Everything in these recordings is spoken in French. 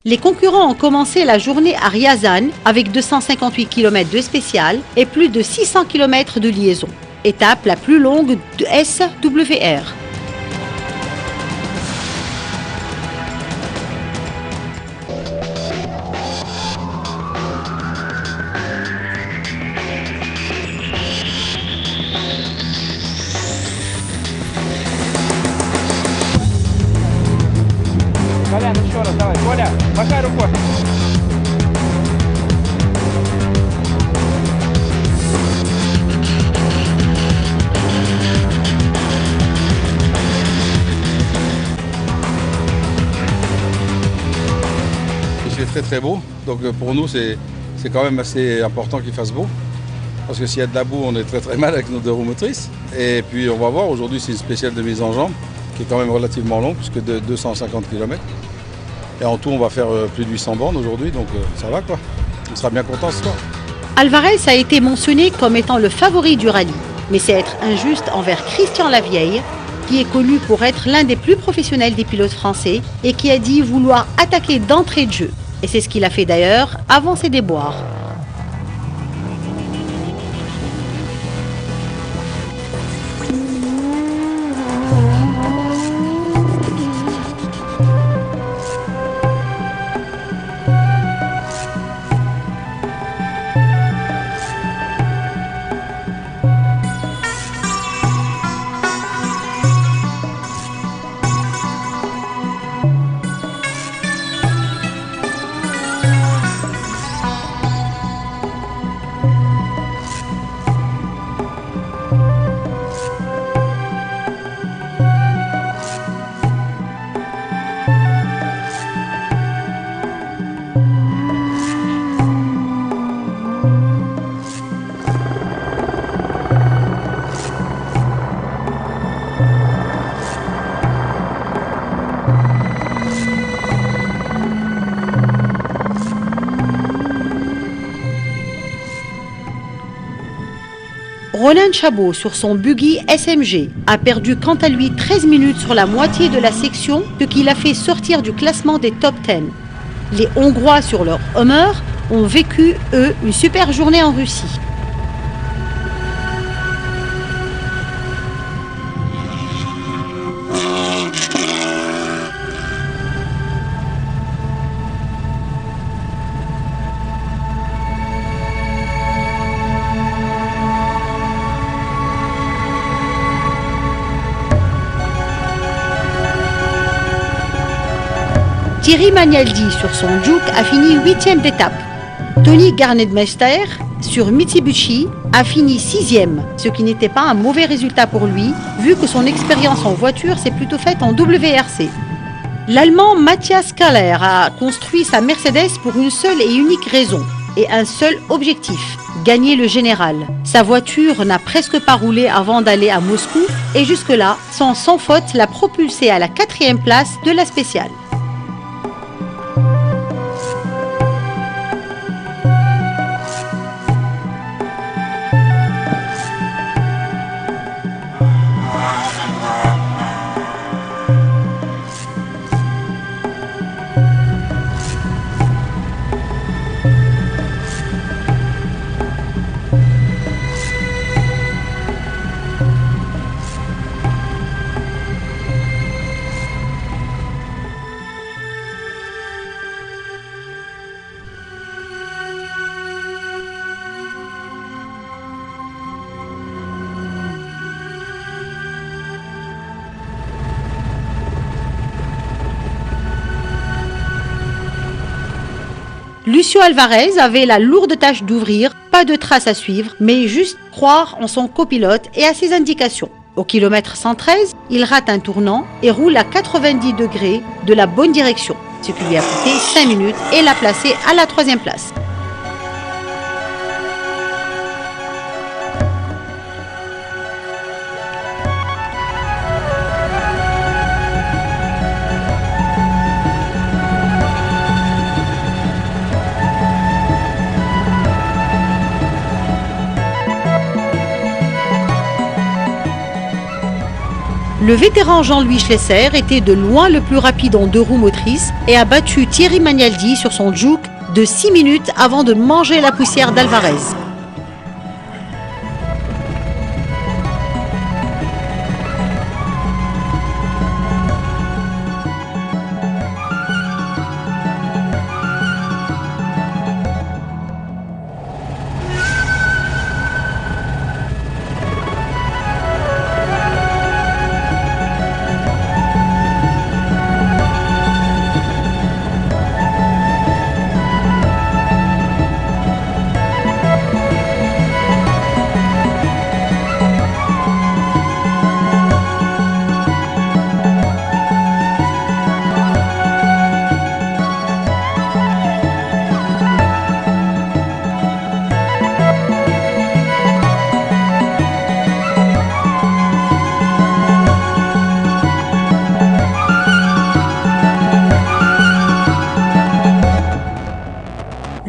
Les concurrents ont commencé la journée à Ryazan avec 258 km de spécial et plus de 600 km de liaison. Étape la plus longue de SWR. Колян, еще раз давай. Коля, махай рукой. Il fait très beau, donc pour nous c'est quand même assez important qu'il fasse beau. Parce que s'il y a de la boue, on est très mal avec nos deux roues motrices. Et puis on va voir, aujourd'hui c'est une spéciale de mise en jambe qui est quand même relativement longue, puisque de 250 km. Et en tout on va faire plus de 800 bornes aujourd'hui, donc ça va quoi. On sera bien content ce soir. Alvarez a été mentionné comme étant le favori du rallye. Mais c'est être injuste envers Christian Lavieille, qui est connu pour être l'un des plus professionnels des pilotes français et qui a dit vouloir attaquer d'entrée de jeu. Et c'est ce qu'il a fait d'ailleurs avant ses déboires. Roland Chabot, sur son buggy SMG, a perdu quant à lui 13 minutes sur la moitié de la section, ce qui l'a fait sortir du classement des top 10. Les Hongrois sur leur Hummer ont vécu, eux, une super journée en Russie. Thierry Magnaldi sur son Juke a fini 8e d'étape. Tony Garnetmeister sur Mitsubishi a fini 6e, ce qui n'était pas un mauvais résultat pour lui, vu que son expérience en voiture s'est plutôt faite en WRC. L'Allemand Matthias Kaller a construit sa Mercedes pour une seule et unique raison, et un seul objectif, gagner le général. Sa voiture n'a presque pas roulé avant d'aller à Moscou, et jusque-là, sans faute, l'a propulsé à la 4e place de la spéciale. Lucio Alvarez avait la lourde tâche d'ouvrir, pas de traces à suivre, mais juste croire en son copilote et à ses indications. Au kilomètre 113, il rate un tournant et roule à 90 degrés de la bonne direction, ce qui lui a coûté 5 minutes et l'a placé à la 3e place. Le vétéran Jean-Louis Schlesser était de loin le plus rapide en 2 roues motrices et a battu Thierry Magnaldi sur son Juke de 6 minutes avant de manger la poussière d'Alvarez.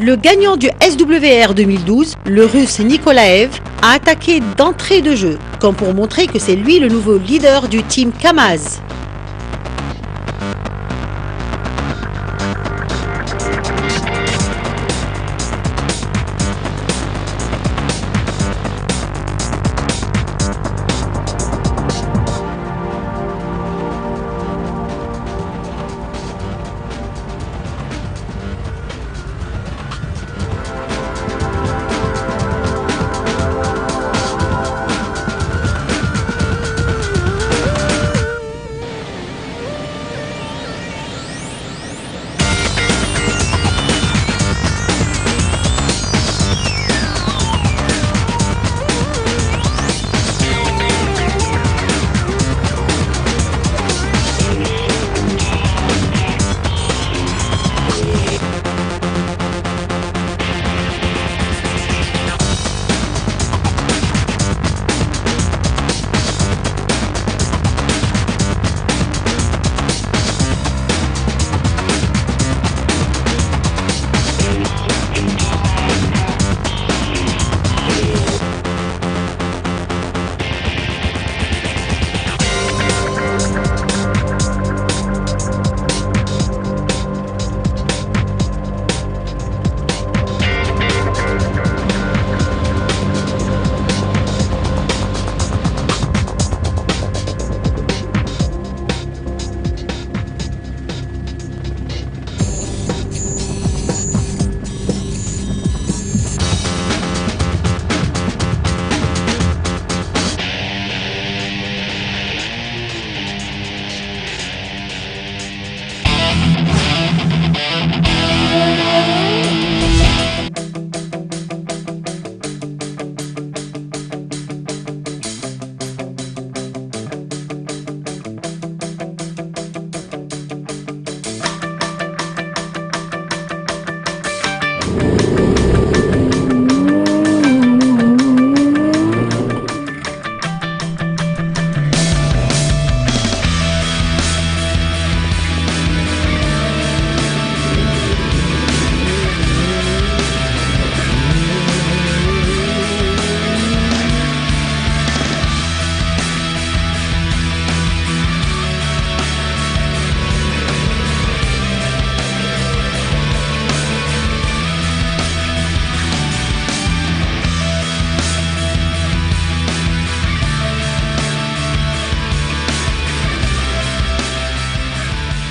Le gagnant du SWR 2012, le Russe Nikolaev, a attaqué d'entrée de jeu, comme pour montrer que c'est lui le nouveau leader du team Kamaz.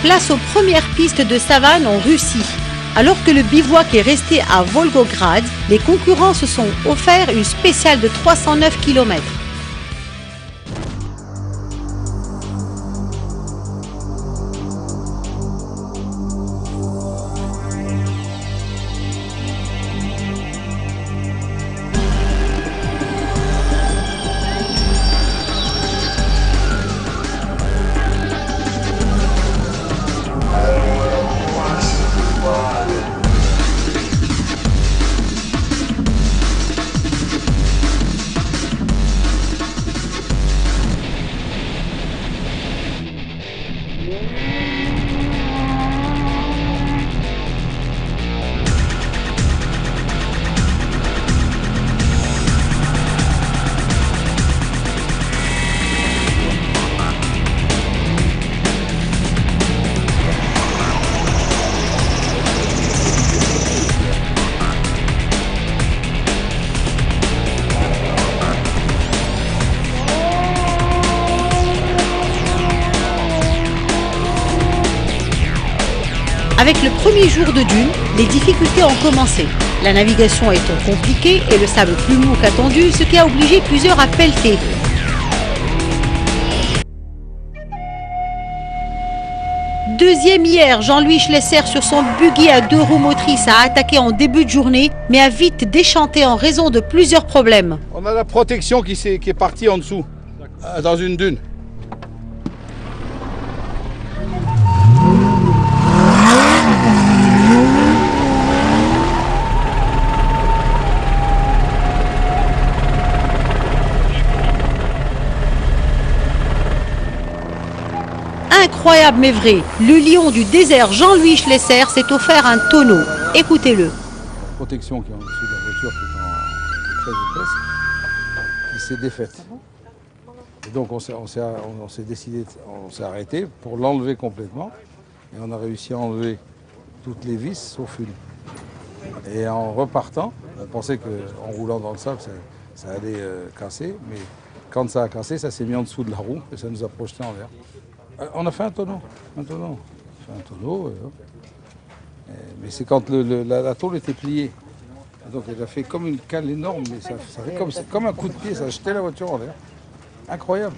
Place aux premières pistes de savane en Russie. Alors que le bivouac est resté à Volgograd, les concurrents se sont offert une spéciale de 309 km. Avec le premier jour de dune, les difficultés ont commencé. La navigation étant compliquée et le sable plus mou qu'attendu, ce qui a obligé plusieurs à pelleter. Deuxième hier, Jean-Louis Schlesser sur son buggy à 2 roues motrices a attaqué en début de journée, mais a vite déchanté en raison de plusieurs problèmes. On a la protection qui est partie en dessous, dans une dune. Incroyable mais vrai, le lion du désert Jean-Louis Schlesser s'est offert un tonneau. Écoutez-le. La protection qui est en dessous de la voiture, qui est très épaisse, qui s'est défaite. Et donc on s'est décidé, on s'est arrêté pour l'enlever complètement. Et on a réussi à enlever toutes les vis sauf une. Et en repartant, on pensait qu'en roulant dans le sable, ça allait casser. Mais quand ça a cassé, ça s'est mis en dessous de la roue et ça nous a projeté en l'air. On a fait un tonneau. Mais c'est quand la tôle était pliée. Donc elle a fait comme une cale énorme, mais ça fait comme un coup de pied, ça a jeté la voiture en l'air. Incroyable.